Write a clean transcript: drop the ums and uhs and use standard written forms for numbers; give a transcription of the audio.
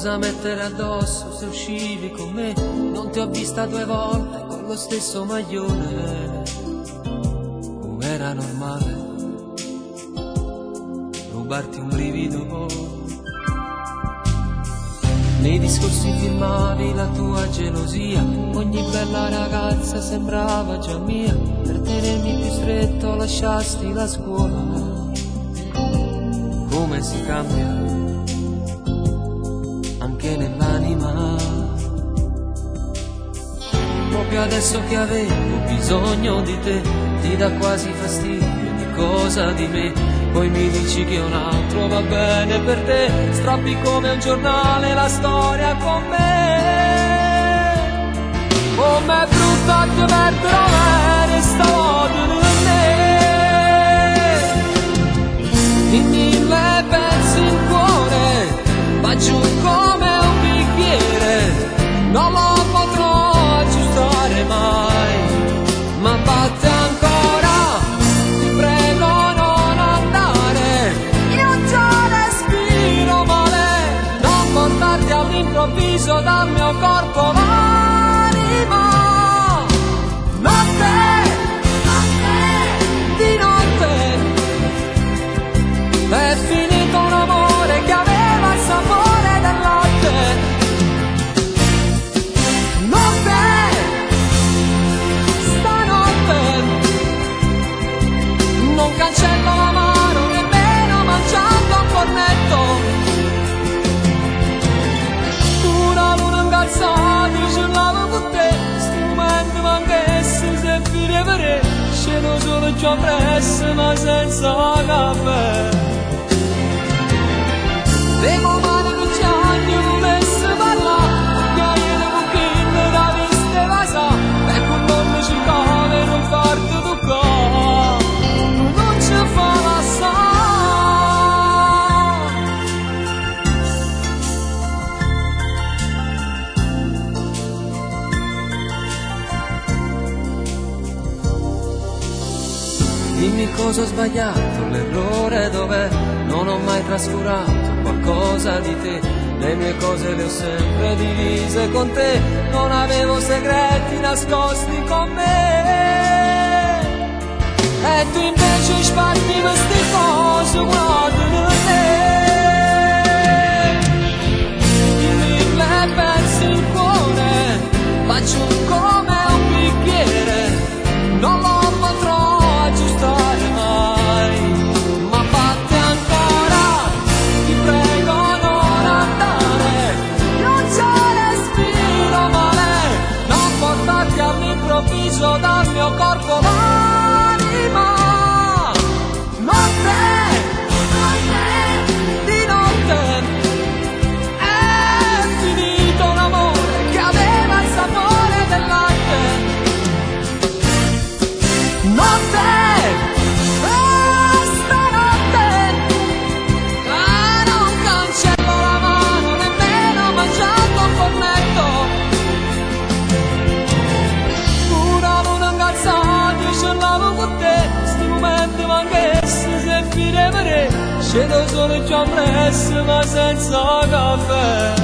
cosa mettere addosso se uscivi con me. Non ti ho vista 2 volte con lo stesso maglione. Com'era normale rubarti un brivido. Nei discorsi firmavi la tua gelosia, ogni bella ragazza sembrava già mia. Per tenermi più stretto lasciasti la scuola. Come si cambia anche nell'anima. Proprio adesso che avevo bisogno di te, ti dà quasi fastidio ogni cosa di me. Poi mi dici che un altro va bene per te, strappi come un giornale la storia con me. Com'è brutta che metterò bene stavolta di me. In 1000 pezzi il cuore va giù come un bicchiere, non lo potrò aggiustare mai, ma batte ancora, ti prego non andare. Io già respiro male, non portarti all'improvviso dal mio corpo l'anima. Notte, di notte, è finito un amore che aveva il sapore del latte. Notte, stanotte, non cancello la mano nemmeno mangiando un cornetto. Una luna incazzata parlavo con te, sti momenti manchessi se fine per te. Scendo solo già presso ma senza caffè. Devo male con gli anni volesse parlare, che io devo chiedere da viste vasa, e con non mi cercare non farti toccare, non ci fa la sa. Dimmi cosa ho sbagliato, l'errore dov'è, non ho mai trascurato qualcosa di te, le mie cose le ho sempre divise con te, non avevo segreti nascosti con me. E tu invece sparti queste cose guarda di te. In 1000 pezzi il cuore va giù come un bicchiere, non lo potrò aggiustare mai, ma batte ancora, ti prego non andare. Io già respiro male, non portarti all'improvviso dal mio corpo l'anima. Notte, di notte, è finito un amore che aveva il sapore del latte. Notte, stanotte, non cancello la mano nemmeno mangiando un cornetto. Una luna incazzata parlavo con te, sti momenti manchessi se fine per te. Scendo solo già presso ma senza caffè.